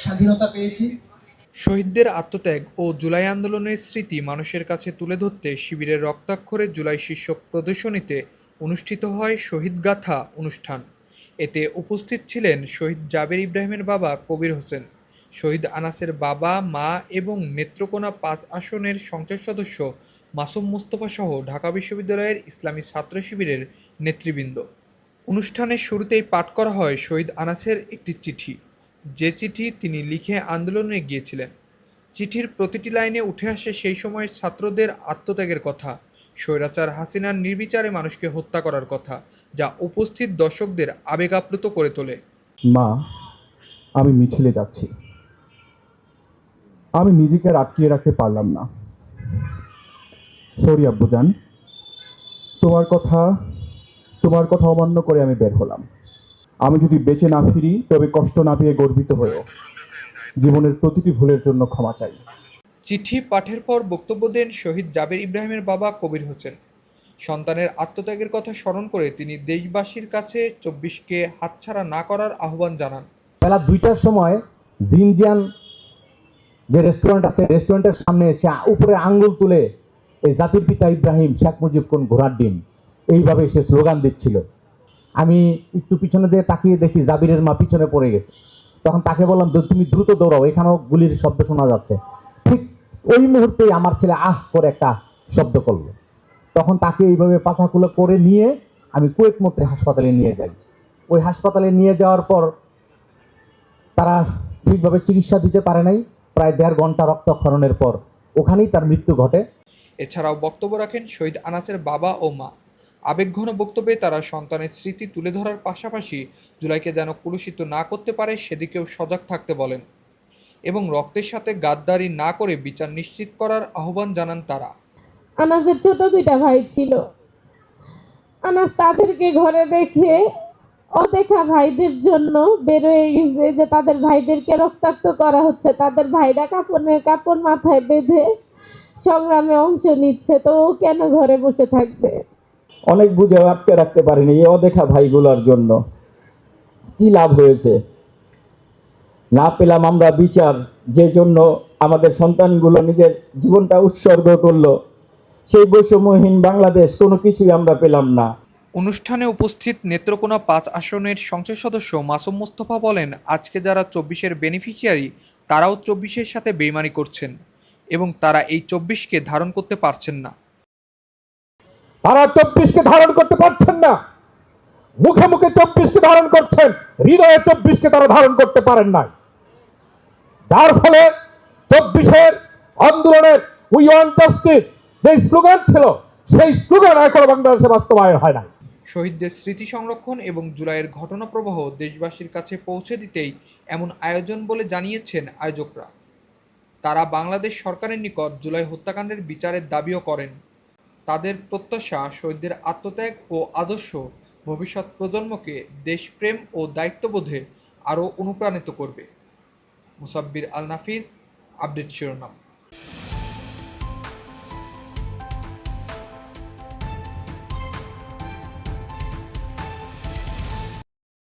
স্বাধীনতা পেয়েছি। শহীদদের আত্মত্যাগ ও জুলাই আন্দোলনের স্মৃতি মানুষের কাছে তুলে ধরতে শিবিরের রক্তাক্ষরে জুলাই শীর্ষক প্রদর্শনীতে অনুষ্ঠিত হয় শহীদগাথা অনুষ্ঠান। এতে উপস্থিত ছিলেন শহীদ জাবের ইব্রাহিমের বাবা কবির হোসেন, শহীদ আনাসের বাবা, মা এবং নেত্রকোনা ৫ আসনের সংসদ সদস্য মাসুম মোস্তফা সহ ঢাকা বিশ্ববিদ্যালয়ের ইসলামী ছাত্র শিবিরের নেতৃবৃন্দ। অনুষ্ঠানের শুরুতেই পাঠ করা হয় শহীদ আনাসের একটি চিঠি, যে চিঠি তিনি লিখে আন্দোলনে গিয়েছিলেন। চিঠির প্রতিটি লাইনে উঠে আসে সেই সময়ের ছাত্রদের আত্মত্যাগের কথা, স্বৈরাচার হাসিনার নির্বিচারে মানুষকে হত্যা করার কথা, যা উপস্থিত দর্শকদের আবেগ আপ্লুত করে তোলে। মা, আমি মিছিলে যাচ্ছি। আমি নিজেকে আর আটকিয়ে রাখতে পারলাম না। সরি আব্বুজান, তোমার কথা তোমার কথা অমান্য করে আমি বের হলাম। আমি যদি বেঁচে না ফিরি তবে কষ্ট না পেয়ে গর্বিত হয়েও জীবনের প্রতিটি ভুলের জন্য ক্ষমা চাই। চিঠি পাঠের পর বক্তব্য দেন শহীদ জাবের ইব্রাহিমের বাবা কবির হোসেন। সন্তানের আত্মত্যাগের কথা স্মরণ করে তিনি দেশবাসীর কাছে ২৪কে হাতছাড়া না করার আহ্বান জানান। বেলা ২টার সময় জিনজিয়ান যে রেস্টুরেন্ট আছে, রেস্টুরেন্টের সামনে এসে উপরে আঙ্গুল তুলে এই জাতির পিতা ইব্রাহিম, শেখ মুজিব কোন ঘোড়ার ডিম, এইভাবে সে স্লোগান দিচ্ছিল। আমি একটু পিছনে দিয়ে তাকিয়ে দেখি জাবিরের মা পিছনে পড়ে গেছে। তখন তাকে বললাম, তুমি দ্রুত দৌড়াও, এখানেও গুলির শব্দ শোনা যাচ্ছে। ঠিক ওই মুহূর্তেই আমার ছেলে আহ করে একটা শব্দ করলো। তখন তাকে এইভাবে পাছাকুলো করে নিয়ে আমি কুয়েত মন্ত্রী হাসপাতালে নিয়ে যাই। ওই হাসপাতালে নিয়ে যাওয়ার পর তারা ঠিকভাবে চিকিৎসা দিতে পারে নাই। প্রায় ১.৫ ঘন্টা রক্তক্ষরণের পর ওখানেই তার মৃত্যু ঘটে। এছাড়াও বক্তব্য রাখেন শহীদ আনাসের বাবা ও মা। আবেগঘন বক্তব্যে তারা সন্তানের স্মৃতি তুলে ধরার পাশাপাশি জুলাইকে যেন কলুষিত না করতে পারে সেদিকেও সজাগ থাকতে বলেন এবং রক্তের সাথে গাদ্দারি না করে বিচার নিশ্চিত করার আহ্বান জানান তারা। আনাসের ছোট ২টা ভাই ছিল। আনাস তাদেরকে ঘরে রেখে অদেখা ভাইদের জন্য বের হয়ে গেছে, যে তাদের ভাইদেরকে রক্তাক্ত করা হচ্ছে, তাদের ভাইরা কাপড় মাথায় বেঁধে সংগ্রামে অংশ নিচ্ছে, তো ও কেন ঘরে বসে থাকবে? অনেক বুঝে আটকে রাখতে পারিনি এই অদেখা ভাইগুলোর জন্য। কি লাভ হয়েছে? না পেলাম আমরা বিচার, যে জন্য আমাদের সন্তানগুলো নিজের জীবনটা উৎসর্গ করলো। সেই বৈষম্যহীন বাংলাদেশ কোনো কিছুই আমরা পেলাম না। অনুষ্ঠানে উপস্থিত নেত্রকোনা ৫ আসনের সংসদ সদস্য মাসুম মোস্তফা বলেন, আজকে যারা ২৪-এর বেনিফিশিয়ারি তারাও ২৪-এর সাথে বেইমানি করছেন এবং তারা এই ২৪-কে ধারণ করতে পারছেন না। তারা ২৪কে ধারণ করতে পারছেন না, মুখে মুখে ২৪কে ধারণ করছেন, হৃদয়ে ২৪কে তারা ধারণ করতে পারেন নাই। যার ফলে ২৪-এর আন্দোলনের উই ওয়ান্ট জাস্টিস যে স্লোগান ছিল, সেই স্লোগান এখনো বাংলাদেশে বাস্তবায়ন হয় নাই। শহীদদের স্মৃতি সংরক্ষণ এবং জুলাইয়ের ঘটনাপ্রবাহ দেশবাসীর কাছে পৌঁছে দিতেই এমন আয়োজন বলে জানিয়েছেন আয়োজকরা। তারা বাংলাদেশ সরকারের নিকট জুলাই হত্যাকাণ্ডের বিচারের দাবিও করেন। তাদের প্রত্যাশা, শহীদদের আত্মত্যাগ ও আদর্শ ভবিষ্যৎ প্রজন্মকে দেশপ্রেম ও দায়িত্ববোধে আরও অনুপ্রাণিত করবে। মুসাব্বির আল নাফিজ, আপডেট শিরোনাম।